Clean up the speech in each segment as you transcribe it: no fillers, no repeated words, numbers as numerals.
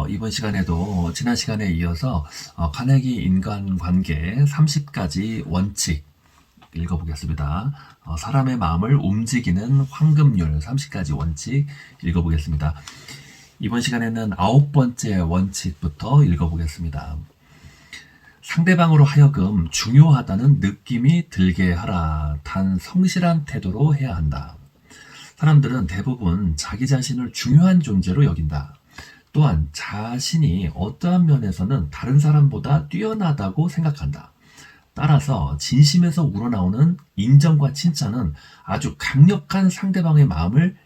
이번 시간에도 지난 시간에 이어서 카네기 인간관계 30가지 원칙 읽어보겠습니다. 사람의 마음을 움직이는 황금률 30가지 원칙 읽어보겠습니다. 이번 시간에는 9번째 원칙부터 읽어보겠습니다. 상대방으로 하여금 중요하다는 느낌이 들게 하라. 단 성실한 태도로 해야 한다. 사람들은 대부분 자기 자신을 중요한 존재로 여긴다. 또한 자신이 어떠한 면에서는 다른 사람보다 뛰어나다고 생각한다. 따라서 진심에서 우러나오는 인정과 칭찬은 아주 강력한 상대방의 마음을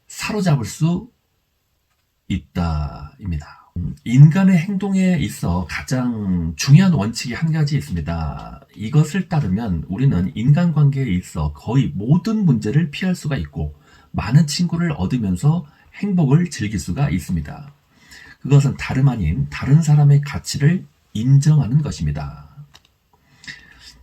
사로잡을 수 있다입니다. 인간의 행동에 있어 가장 중요한 원칙이 한 가지 있습니다. 이것을 따르면 우리는 인간관계에 있어 거의 모든 문제를 피할 수가 있고 많은 친구를 얻으면서 행복을 즐길 수가 있습니다. 그것은 다름 아닌 다른 사람의 가치를 인정하는 것입니다.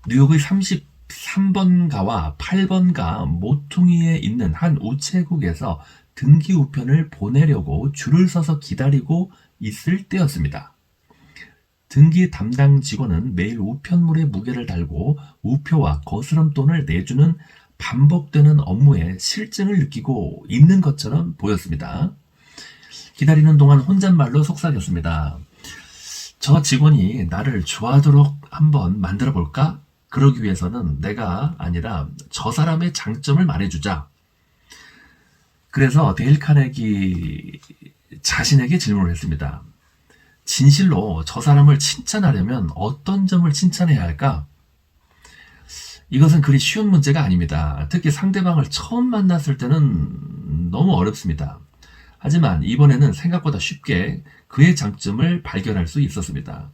뉴욕의 33번가와 8번가 모퉁이에 있는 한 우체국에서 등기 우편을 보내려고 줄을 서서 기다리고 있을 때였습니다. 등기 담당 직원은 매일 우편물의 무게를 달고 우표와 거스름돈을 내주는 반복되는 업무에 실증을 느끼고 있는 것처럼 보였습니다. 기다리는 동안 혼잣말로 속삭였습니다. 저 직원이 나를 좋아하도록 한번 만들어 볼까? 그러기 위해서는 내가 아니라 저 사람의 장점을 말해주자. 그래서 데일 카네기 자신에게 질문을 했습니다. 진실로 저 사람을 칭찬하려면 어떤 점을 칭찬해야 할까? 이것은 그리 쉬운 문제가 아닙니다. 특히 상대방을 처음 만났을 때는 너무 어렵습니다. 하지만 이번에는 생각보다 쉽게 그의 장점을 발견할 수 있었습니다.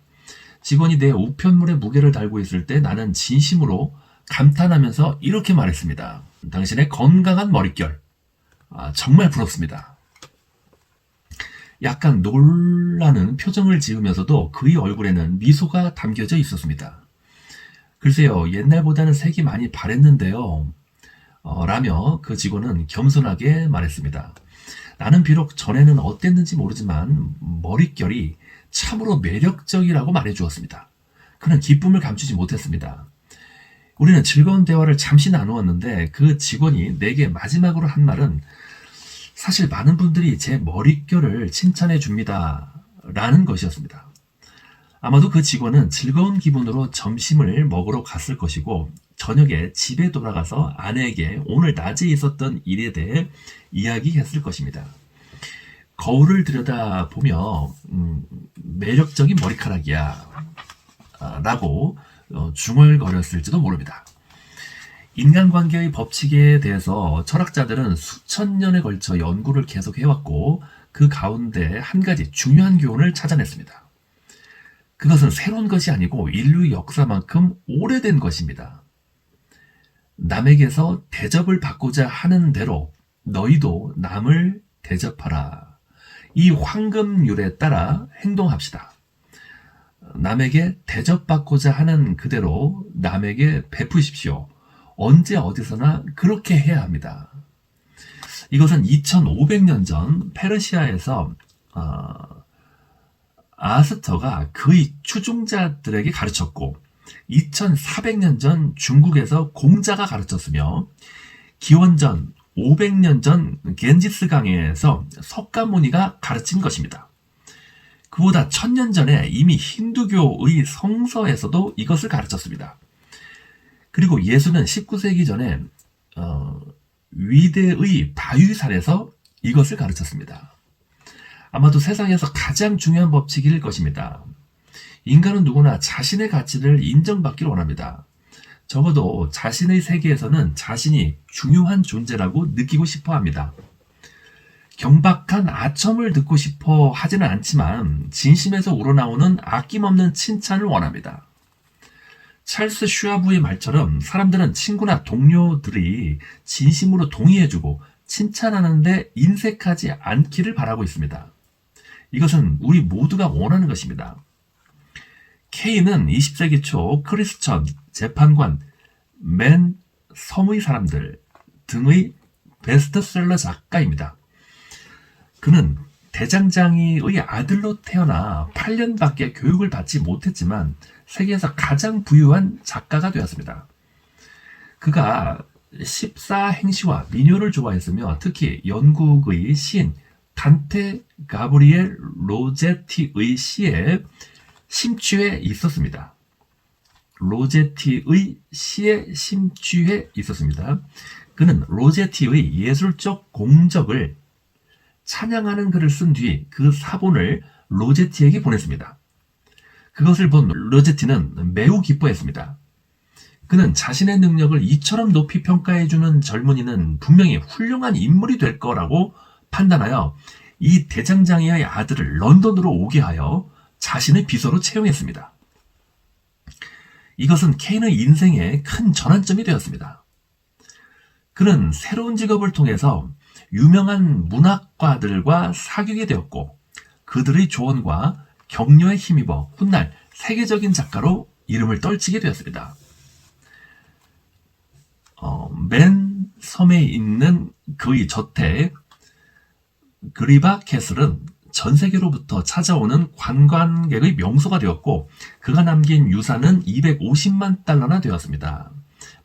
직원이 내 우편물에 무게를 달고 있을 때 나는 진심으로 감탄하면서 이렇게 말했습니다. 당신의 건강한 머릿결, 정말 부럽습니다. 약간 놀라는 표정을 지으면서도 그의 얼굴에는 미소가 담겨져 있었습니다. 글쎄요, 옛날보다는 색이 많이 바랬는데요. 라며 그 직원은 겸손하게 말했습니다. 나는 비록 전에는 어땠는지 모르지만 머릿결이 참으로 매력적이라고 말해주었습니다. 그는 기쁨을 감추지 못했습니다. 우리는 즐거운 대화를 잠시 나누었는데 그 직원이 내게 마지막으로 한 말은 사실 많은 분들이 제 머릿결을 칭찬해 줍니다. 라는 것이었습니다. 아마도 그 직원은 즐거운 기분으로 점심을 먹으러 갔을 것이고 저녁에 집에 돌아가서 아내에게 오늘 낮에 있었던 일에 대해 이야기했을 것입니다. 거울을 들여다보며 매력적인 머리카락이야 라고 중얼거렸을지도 모릅니다. 인간관계의 법칙에 대해서 철학자들은 수천 년에 걸쳐 연구를 계속해왔고 그 가운데 한 가지 중요한 교훈을 찾아냈습니다. 그것은 새로운 것이 아니고 인류 역사만큼 오래된 것입니다. 남에게서 대접을 받고자 하는 대로 너희도 남을 대접하라. 이 황금률에 따라 행동합시다. 남에게 대접받고자 하는 그대로 남에게 베푸십시오. 언제 어디서나 그렇게 해야 합니다. 이것은 2500년 전 페르시아에서 아스터가 그의 추종자들에게 가르쳤고 2400년 전 중국에서 공자가 가르쳤으며 기원전 500년 전 겐지스 강에서 석가모니가 가르친 것입니다. 그보다 1000년 전에 이미 힌두교의 성서에서도 이것을 가르쳤습니다. 그리고 예수는 19세기 전에 위대의 다윗산에서 이것을 가르쳤습니다. 아마도 세상에서 가장 중요한 법칙일 것입니다. 인간은 누구나 자신의 가치를 인정받기를 원합니다. 적어도 자신의 세계에서는 자신이 중요한 존재라고 느끼고 싶어 합니다. 경박한 아첨을 듣고 싶어 하지는 않지만 진심에서 우러나오는 아낌없는 칭찬을 원합니다. 찰스 슈아브의 말처럼 사람들은 친구나 동료들이 진심으로 동의해주고 칭찬하는데 인색하지 않기를 바라고 있습니다. 이것은 우리 모두가 원하는 것입니다. K는 20세기 초 크리스천, 재판관, 맨, 섬의 사람들 등의 베스트셀러 작가입니다. 그는 대장장이의 아들로 태어나 8년밖에 교육을 받지 못했지만 세계에서 가장 부유한 작가가 되었습니다. 그가 14행시와 민요를 좋아했으며 특히 영국의 시인 단테 가브리엘 로제티의 시에 심취해 있었습니다. 로제티의 시에 심취해 있었습니다. 그는 로제티의 예술적 공적을 찬양하는 글을 쓴 뒤 그 사본을 로제티에게 보냈습니다. 그것을 본 로제티는 매우 기뻐했습니다. 그는 자신의 능력을 이처럼 높이 평가해주는 젊은이는 분명히 훌륭한 인물이 될 거라고 판단하여 이 대장장이의 아들을 런던으로 오게 하여 자신의 비서로 채용했습니다. 이것은 케인의 인생의 큰 전환점이 되었습니다. 그는 새로운 직업을 통해서 유명한 문학가들과 사귀게 되었고 그들의 조언과 격려에 힘입어 훗날 세계적인 작가로 이름을 떨치게 되었습니다. 맨 섬에 있는 그의 저택 그리바 캐슬은 전 세계로부터 찾아오는 관광객의 명소가 되었고 그가 남긴 유산은 250만 달러나 되었습니다.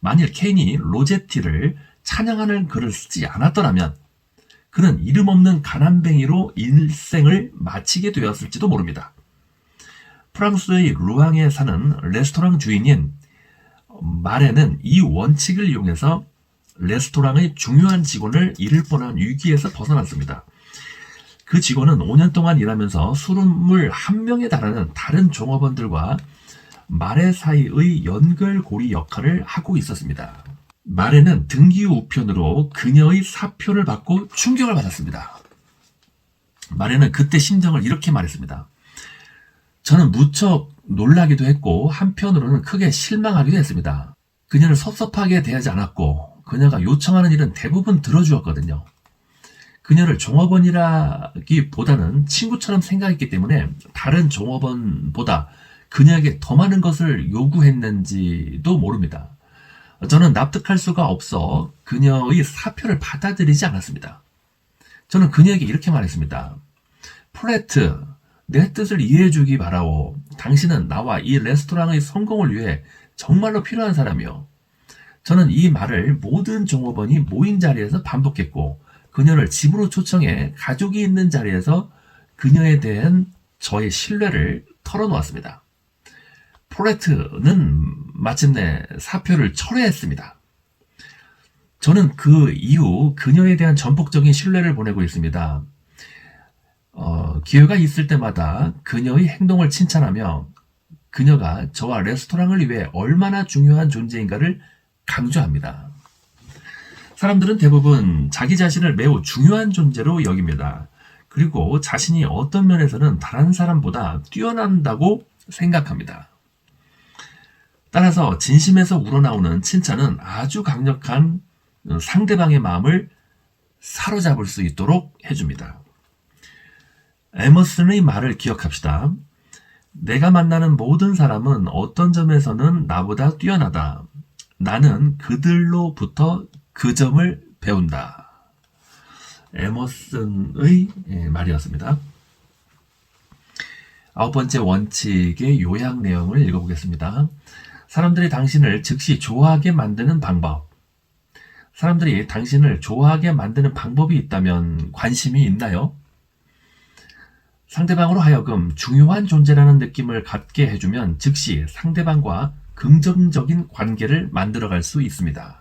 만일 케인이 로제티를 찬양하는 글을 쓰지 않았더라면 그는 이름 없는 가난뱅이로 일생을 마치게 되었을지도 모릅니다. 프랑스의 루앙에 사는 레스토랑 주인인 마레는 이 원칙을 이용해서 레스토랑의 중요한 직원을 잃을 뻔한 위기에서 벗어났습니다. 그 직원은 5년 동안 일하면서 21명에 달하는 다른 종업원들과 마레 사이의 연결고리 역할을 하고 있었습니다. 마레는 등기 우편으로 그녀의 사표를 받고 충격을 받았습니다. 마레는 그때 심정을 이렇게 말했습니다. 저는 무척 놀라기도 했고 한편으로는 크게 실망하기도 했습니다. 그녀를 섭섭하게 대하지 않았고 그녀가 요청하는 일은 대부분 들어주었거든요. 그녀를 종업원이라기보다는 친구처럼 생각했기 때문에 다른 종업원보다 그녀에게 더 많은 것을 요구했는지도 모릅니다. 저는 납득할 수가 없어 그녀의 사표를 받아들이지 않았습니다. 저는 그녀에게 이렇게 말했습니다. 폴레트, 내 뜻을 이해해주기 바라오. 당신은 나와 이 레스토랑의 성공을 위해 정말로 필요한 사람이요. 저는 이 말을 모든 종업원이 모인 자리에서 반복했고 그녀를 집으로 초청해 가족이 있는 자리에서 그녀에 대한 저의 신뢰를 털어놓았습니다. 폴레트는 마침내 사표를 철회했습니다. 저는 그 이후 그녀에 대한 전폭적인 신뢰를 보내고 있습니다. 기회가 있을 때마다 그녀의 행동을 칭찬하며 그녀가 저와 레스토랑을 위해 얼마나 중요한 존재인가를 강조합니다. 사람들은 대부분 자기 자신을 매우 중요한 존재로 여깁니다. 그리고 자신이 어떤 면에서는 다른 사람보다 뛰어난다고 생각합니다. 따라서 진심에서 우러나오는 칭찬은 아주 강력한 상대방의 마음을 사로잡을 수 있도록 해줍니다. 에머슨의 말을 기억합시다. 내가 만나는 모든 사람은 어떤 점에서는 나보다 뛰어나다. 나는 그들로부터 그 점을 배운다. 에머슨의 말이었습니다. 9번째 원칙의 요약 내용을 읽어보겠습니다. 사람들이 당신을 즉시 좋아하게 만드는 방법. 사람들이 당신을 좋아하게 만드는 방법이 있다면 관심이 있나요? 상대방으로 하여금 중요한 존재라는 느낌을 갖게 해주면 즉시 상대방과 긍정적인 관계를 만들어갈 수 있습니다.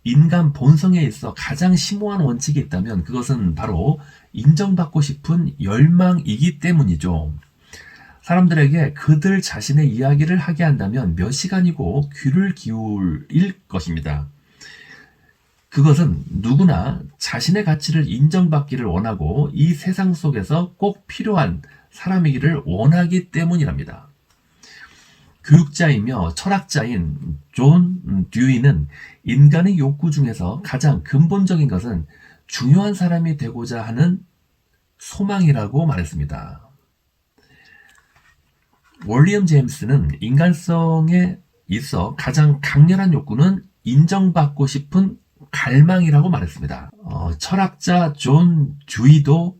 인간 본성에 있어 가장 심오한 원칙이 있다면 그것은 바로 인정받고 싶은 열망이기 때문이죠. 사람들에게 그들 자신의 이야기를 하게 한다면 몇 시간이고 귀를 기울일 것입니다. 그것은 누구나 자신의 가치를 인정받기를 원하고 이 세상 속에서 꼭 필요한 사람이기를 원하기 때문이랍니다. 교육자이며 철학자인 존 듀이는 인간의 욕구 중에서 가장 근본적인 것은 중요한 사람이 되고자 하는 소망이라고 말했습니다. 월리엄 제임스는 인간성에 있어 가장 강렬한 욕구는 인정받고 싶은 갈망이라고 말했습니다. 철학자 존 듀이도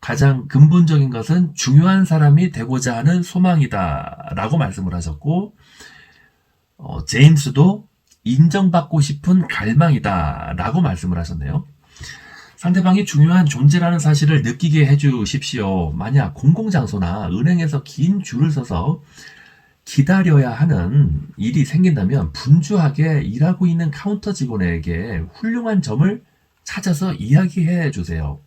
가장 근본적인 것은 중요한 사람이 되고자 하는 소망이다 라고 말씀을 하셨고, 제임스도 인정받고 싶은 갈망이다 라고 말씀을 하셨네요. 상대방이 중요한 존재라는 사실을 느끼게 해주십시오. 만약 공공장소나 은행에서 긴 줄을 서서 기다려야 하는 일이 생긴다면 분주하게 일하고 있는 카운터 직원에게 훌륭한 점을 찾아서 이야기해 주세요.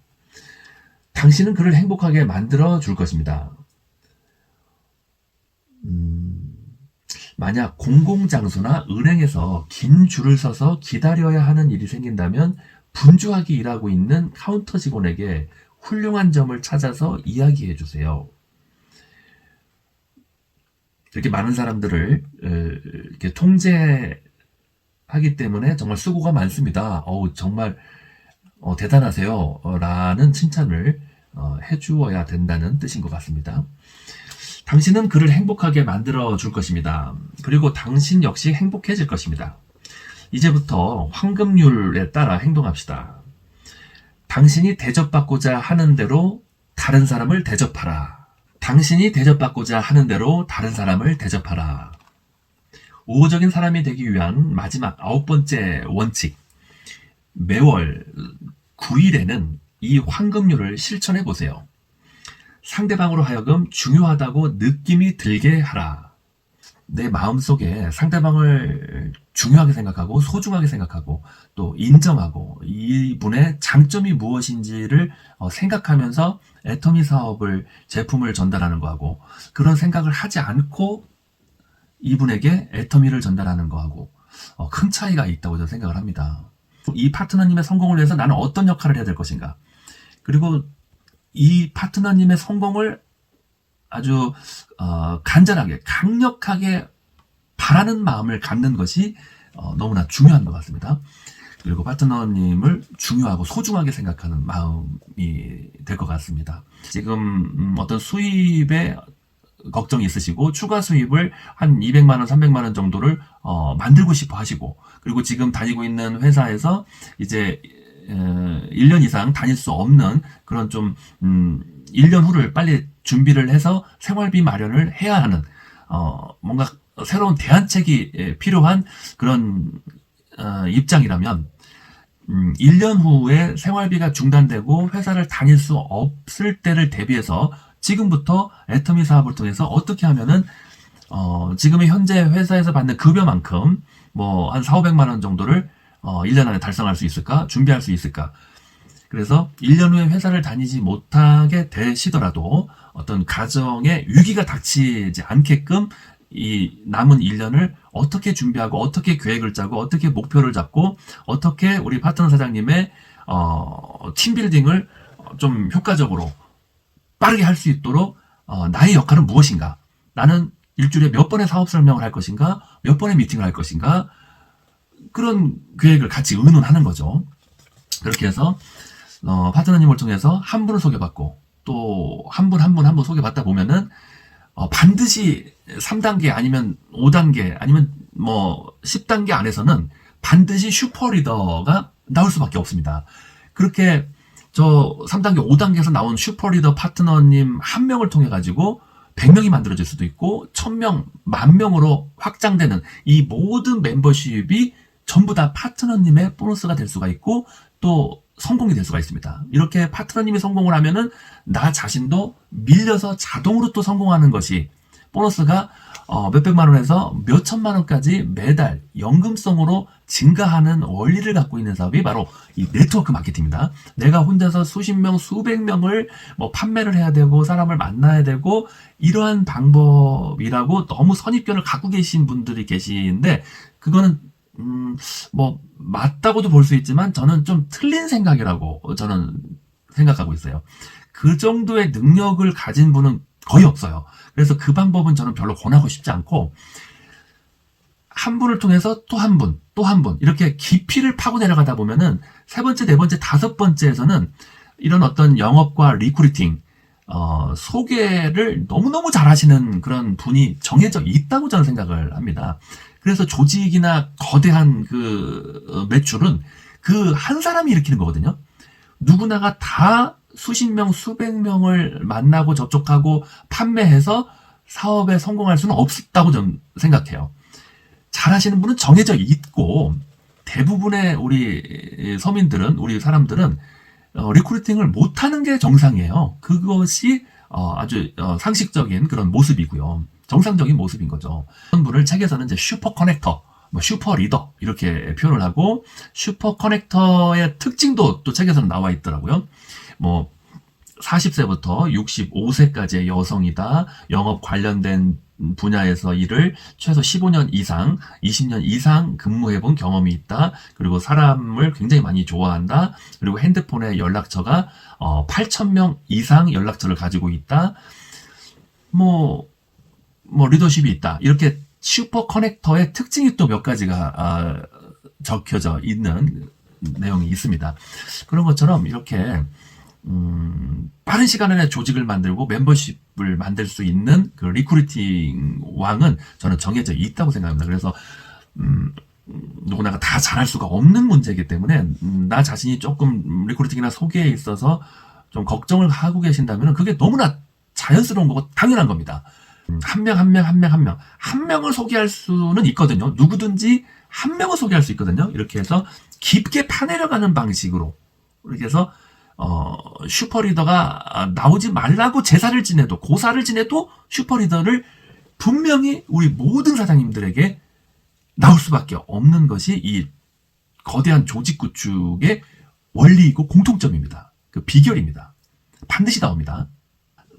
당신은 그를 행복하게 만들어 줄 것입니다. 만약 공공장소나 은행에서 긴 줄을 서서 기다려야 하는 일이 생긴다면 분주하게 일하고 있는 카운터 직원에게 훌륭한 점을 찾아서 이야기해 주세요. 이렇게 많은 사람들을 이렇게 통제하기 때문에 정말 수고가 많습니다. 정말 대단하세요 라는 칭찬을 해주어야 된다는 뜻인 것 같습니다. 당신은 그를 행복하게 만들어 줄 것입니다. 그리고 당신 역시 행복해질 것입니다. 이제부터 황금률에 따라 행동합시다. 당신이 대접받고자 하는 대로 다른 사람을 대접하라. 당신이 대접받고자 하는 대로 다른 사람을 대접하라. 우호적인 사람이 되기 위한 마지막 9번째 원칙. 매월 9일에는 이 황금률을 실천해 보세요. 상대방으로 하여금 중요하다고 느낌이 들게 하라. 내 마음속에 상대방을 중요하게 생각하고 소중하게 생각하고 또 인정하고 이분의 장점이 무엇인지를 생각하면서 애터미 사업을 제품을 전달하는 거하고, 그런 생각을 하지 않고 이분에게 애터미를 전달하는 거하고 큰 차이가 있다고 저는 생각을 합니다. 이 파트너님의 성공을 위해서 나는 어떤 역할을 해야 될 것인가, 그리고 이 파트너님의 성공을 아주 간절하게 강력하게 바라는 마음을 갖는 것이 너무나 중요한 것 같습니다. 그리고 파트너님을 중요하고 소중하게 생각하는 마음이 될 것 같습니다. 지금 어떤 수입에 걱정이 있으시고 추가 수입을 한 200만 원, 300만 원 정도를 만들고 싶어 하시고, 그리고 지금 다니고 있는 회사에서 이제 1년 이상 다닐 수 없는 그런 좀 1년 후를 빨리 준비를 해서 생활비 마련을 해야 하는 뭔가 새로운 대안책이 필요한 그런 입장이라면 1년 후에 생활비가 중단되고 회사를 다닐 수 없을 때를 대비해서 지금부터 애터미 사업을 통해서 어떻게 하면은 지금의 현재 회사에서 받는 급여만큼 뭐 한 4,500만 원 정도를 1년 안에 달성할 수 있을까? 준비할 수 있을까? 그래서 1년 후에 회사를 다니지 못하게 되시더라도 어떤 가정에 위기가 닥치지 않게끔 이 남은 1년을 어떻게 준비하고 어떻게 계획을 짜고 어떻게 목표를 잡고 어떻게 우리 파트너 사장님의 팀빌딩을 좀 효과적으로 빠르게 할 수 있도록 나의 역할은 무엇인가? 나는 일주일에 몇 번의 사업 설명을 할 것인가? 몇 번의 미팅을 할 것인가? 그런 계획을 같이 의논하는 거죠. 그렇게 해서 파트너님을 통해서 한 분을 소개받고 또 한 분 소개받다 보면은 반드시 3단계 아니면 5단계 아니면 뭐 10단계 안에서는 반드시 슈퍼리더가 나올 수밖에 없습니다. 그렇게 저 3단계, 5단계에서 나온 슈퍼리더 파트너님 한 명을 통해 가지고 100명이 만들어질 수도 있고 1000명, 10,000명으로 확장되는 이 모든 멤버십이 전부 다 파트너님의 보너스가 될 수가 있고 또 성공이 될 수가 있습니다. 이렇게 파트너님이 성공을 하면은 나 자신도 밀려서 자동으로 또 성공하는 것이 보너스가 몇백만 원에서 몇천만 원까지 매달 연금성으로 증가하는 원리를 갖고 있는 사업이 바로 이 네트워크 마케팅입니다. 내가 혼자서 수십 명, 수백 명을 뭐 판매를 해야 되고 사람을 만나야 되고 이러한 방법이라고 너무 선입견을 갖고 계신 분들이 계시는데 그거는 뭐 맞다고도 볼 수 있지만 저는 좀 틀린 생각이라고 저는 생각하고 있어요. 그 정도의 능력을 가진 분은 거의 없어요. 그래서 그 방법은 저는 별로 권하고 싶지 않고 한 분을 통해서 또 한 분, 또 한 분 이렇게 깊이를 파고 내려가다 보면은 세 번째, 네 번째, 다섯 번째에서는 이런 어떤 영업과 리크루팅 소개를 너무너무 잘하시는 그런 분이 정해져 있다고 저는 생각을 합니다. 그래서 조직이나 거대한 그 매출은 그 한 사람이 일으키는 거거든요. 누구나가 다 수십 명, 수백 명을 만나고 접촉하고 판매해서 사업에 성공할 수는 없다고 좀 생각해요. 잘하시는 분은 정해져 있고, 대부분의 우리 서민들은, 우리 사람들은 리크루팅을 못하는 게 정상이에요. 그것이 아주 상식적인 그런 모습이고요. 정상적인 모습인 거죠. 그런 분을 책에서는 이제 슈퍼 커넥터, 슈퍼 리더 이렇게 표현을 하고, 슈퍼 커넥터의 특징도 또 책에서는 나와 있더라고요. 40세부터 65세까지의 여성이다. 영업 관련된 분야에서 일을 최소 15년 이상, 20년 이상 근무해본 경험이 있다. 그리고 사람을 굉장히 많이 좋아한다. 그리고 핸드폰의 연락처가 8,000명 이상 연락처를 가지고 있다. 리더십이 있다. 이렇게 슈퍼 커넥터의 특징이 또 몇 가지가 적혀져 있는 내용이 있습니다. 그런 것처럼 이렇게 빠른 시간 안에 조직을 만들고 멤버십을 만들 수 있는 그 리크루팅 왕은 저는 정해져 있다고 생각합니다. 그래서 누구나가 다 잘할 수가 없는 문제이기 때문에 나 자신이 조금 리크루팅이나 소개에 있어서 좀 걱정을 하고 계신다면 그게 너무나 자연스러운 거고 당연한 겁니다. 한 명을 소개할 수는 있거든요. 누구든지 한 명을 소개할 수 있거든요. 이렇게 해서 깊게 파내려가는 방식으로 이렇게 해서 슈퍼리더가 나오지 말라고 제사를 지내도 고사를 지내도 슈퍼리더를 분명히 우리 모든 사장님들에게 나올 수밖에 없는 것이 이 거대한 조직 구축의 원리이고 공통점입니다. 그 비결입니다. 반드시 나옵니다.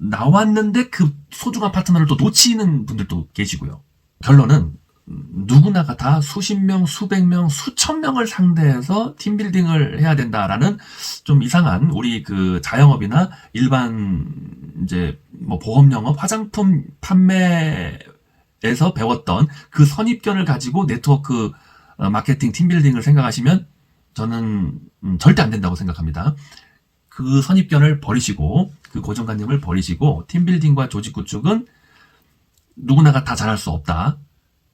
나왔는데 그 소중한 파트너를 또 놓치는 분들도 계시고요. 결론은 누구나가 다 수십 명, 수백 명, 수천 명을 상대해서 팀빌딩을 해야 된다라는 좀 이상한 우리 그 자영업이나 일반 이제 보험 영업, 화장품 판매에서 배웠던 그 선입견을 가지고 네트워크 마케팅 팀빌딩을 생각하시면 저는 절대 안 된다고 생각합니다. 그 선입견을 버리시고 그 고정관념을 버리시고 팀빌딩과 조직 구축은 누구나가 다 잘할 수 없다.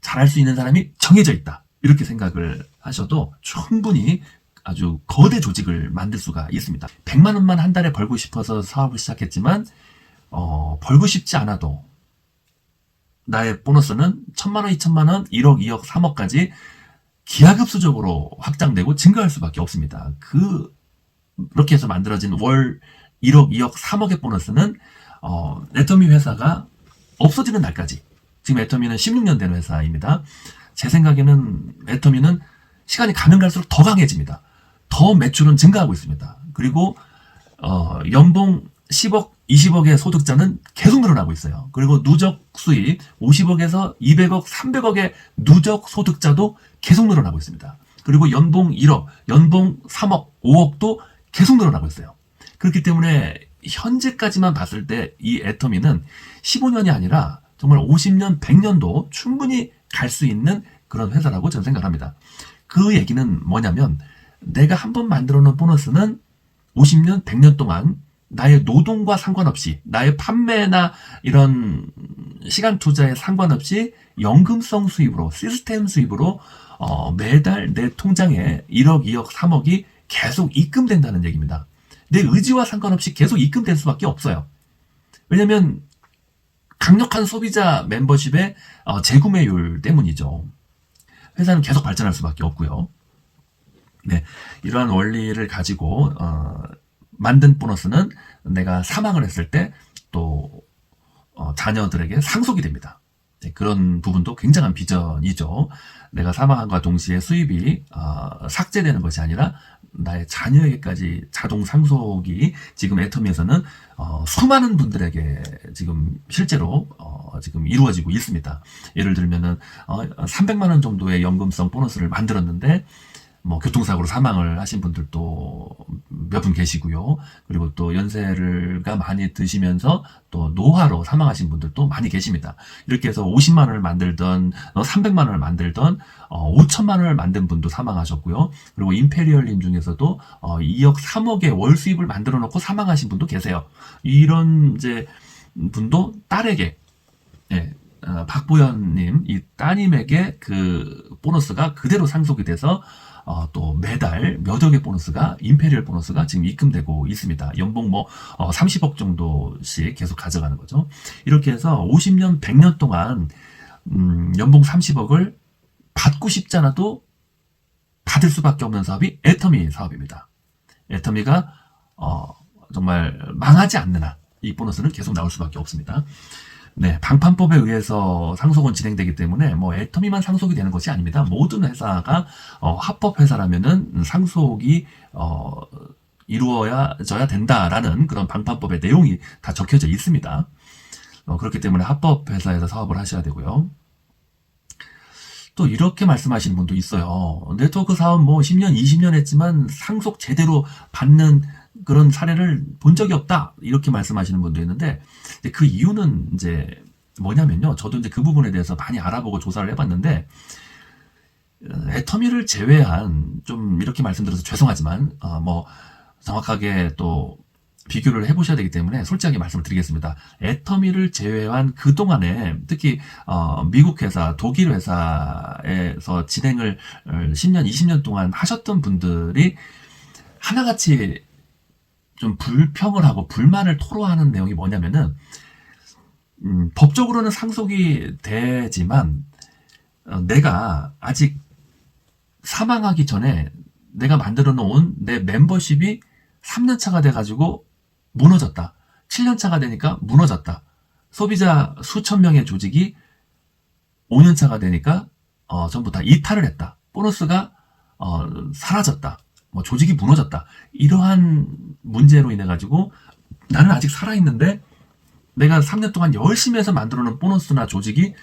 잘할 수 있는 사람이 정해져 있다. 이렇게 생각을 하셔도 충분히 아주 거대 조직을 만들 수가 있습니다. 100만 원만 한 달에 벌고 싶어서 사업을 시작했지만 벌고 싶지 않아도 나의 보너스는 1,000만 원, 2,000만 원, 1억, 2억, 3억까지 기하급수적으로 확장되고 증가할 수밖에 없습니다. 그렇게 해서 만들어진 월 1억, 2억, 3억의 보너스는 애터미 회사가 없어지는 날까지, 지금 애터미는 16년 된 회사입니다. 제 생각에는 애터미는 시간이 가면 갈수록 더 강해집니다. 더 매출은 증가하고 있습니다. 그리고 연봉 10억, 20억의 소득자는 계속 늘어나고 있어요. 그리고 누적 수입 50억에서 200억, 300억의 누적 소득자도 계속 늘어나고 있습니다. 그리고 연봉 1억, 연봉 3억, 5억도 계속 늘어나고 있어요. 그렇기 때문에 현재까지만 봤을 때 이 애터미는 15년이 아니라 정말 50년, 100년도 충분히 갈 수 있는 그런 회사라고 저는 생각합니다. 그 얘기는 뭐냐면 내가 한번 만들어 놓은 보너스는 50년, 100년 동안 나의 노동과 상관없이, 나의 판매나 이런 시간 투자에 상관없이 연금성 수입으로, 시스템 수입으로 매달 내 통장에 1억, 2억, 3억이 계속 입금된다는 얘기입니다. 내 의지와 상관없이 계속 입금될 수밖에 없어요. 왜냐면 강력한 소비자 멤버십의 재구매율 때문이죠. 회사는 계속 발전할 수밖에 없고요. 네, 이러한 원리를 가지고 만든 보너스는 내가 사망을 했을 때 또 자녀들에게 상속이 됩니다. 네, 그런 부분도 굉장한 비전이죠. 내가 사망함과 동시에 수입이 삭제되는 것이 아니라 나의 자녀에게까지 자동 상속이 지금 애터미에서는 수많은 분들에게 지금 실제로 지금 이루어지고 있습니다. 예를 들면은 300만 원 정도의 연금성 보너스를 만들었는데 교통사고로 사망을 하신 분들도 몇 분 계시고요. 그리고 또 연세가 많이 드시면서 또 노화로 사망하신 분들도 많이 계십니다. 이렇게 해서 50만 원을 만들던 300만 원을 만들던 5천만 원을 만든 분도 사망하셨고요. 그리고 임페리얼님 중에서도 2억 3억의 월 수입을 만들어 놓고 사망하신 분도 계세요. 이런 이제 분도 딸에게, 박보현님 이 따님에게 그 보너스가 그대로 상속이 돼서 또 매달 몇억 의 보너스가, 임페리얼 보너스가 지금 입금되고 있습니다. 연봉 30억 정도씩 계속 가져가는 거죠. 이렇게 해서 50년, 100년 동안 연봉 30억을 받고 싶지 않아도 받을 수밖에 없는 사업이 애터미 사업입니다. 애터미가 정말 망하지 않는 한 이 보너스는 계속 나올 수밖에 없습니다. 네, 방판법에 의해서 상속은 진행되기 때문에 애터미만 상속이 되는 것이 아닙니다. 모든 회사가 합법 회사라면은 상속이 이루어져야 된다라는 그런 방판법의 내용이 다 적혀져 있습니다. 그렇기 때문에 합법 회사에서 사업을 하셔야 되고요. 또 이렇게 말씀하시는 분도 있어요. 네트워크 사업 10년, 20년 했지만 상속 제대로 받는 그런 사례를 본 적이 없다. 이렇게 말씀하시는 분도 있는데, 그 이유는 이제 뭐냐면요. 저도 이제 그 부분에 대해서 많이 알아보고 조사를 해봤는데, 애터미를 제외한, 좀 이렇게 말씀드려서 죄송하지만, 정확하게 또 비교를 해보셔야 되기 때문에 솔직하게 말씀을 드리겠습니다. 애터미를 제외한 그동안에 특히 미국 회사, 독일 회사에서 진행을 10년, 20년 동안 하셨던 분들이 하나같이 좀 불평을 하고 불만을 토로하는 내용이 뭐냐면은 법적으로는 상속이 되지만 내가 아직 사망하기 전에 내가 만들어 놓은 내 멤버십이 3년차가 돼가지고 무너졌다. 7년차가 되니까 무너졌다. 소비자 수천 명의 조직이 5년차가 되니까 전부 다 이탈을 했다. 보너스가 사라졌다. 조직이 무너졌다. 이러한 문제로 인해 가지고 나는 아직 살아있는데 내가 3년 동안 열심히 해서 만들어 놓은 보너스나 조직이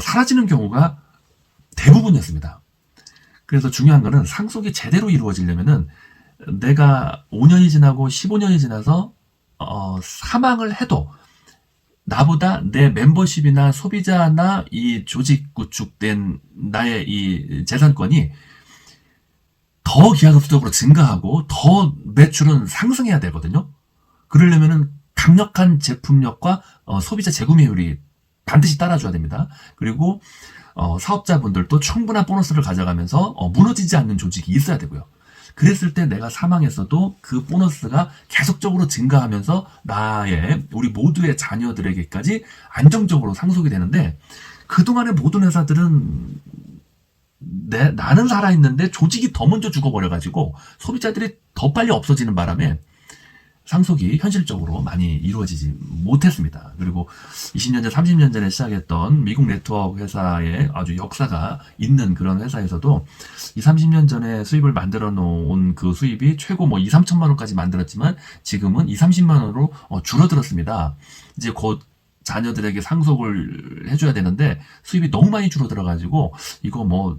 사라지는 경우가 대부분이었습니다. 그래서 중요한 거는 상속이 제대로 이루어지려면은 내가 5년이 지나고 15년이 지나서 사망을 해도 나보다 내 멤버십이나 소비자나 이 조직 구축된 나의 이 재산권이 더 기하급수적으로 증가하고 더 매출은 상승해야 되거든요. 그러려면은 강력한 제품력과 소비자 재구매율이 반드시 따라줘야 됩니다. 그리고 사업자분들도 충분한 보너스를 가져가면서 무너지지 않는 조직이 있어야 되고요. 그랬을 때 내가 사망했어도 그 보너스가 계속적으로 증가하면서 우리 모두의 자녀들에게까지 안정적으로 상속이 되는데, 그동안의 모든 회사들은 나는 살아있는데 조직이 더 먼저 죽어버려가지고 소비자들이 더 빨리 없어지는 바람에 상속이 현실적으로 많이 이루어지지 못했습니다. 그리고 20년 전, 30년 전에 시작했던 미국 네트워크 회사의 아주 역사가 있는 그런 회사에서도 30년 전에 수입을 만들어 놓은 그 수입이 최고 2, 3천만 원까지 만들었지만 지금은 2, 30만 원으로 줄어들었습니다. 이제 곧 자녀들에게 상속을 해줘야 되는데 수입이 너무 많이 줄어들어가지고 이거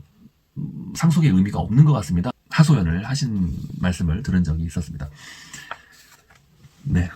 상속의 의미가 없는 것 같습니다. 하소연을 하신 말씀을 들은 적이 있었습니다. 네.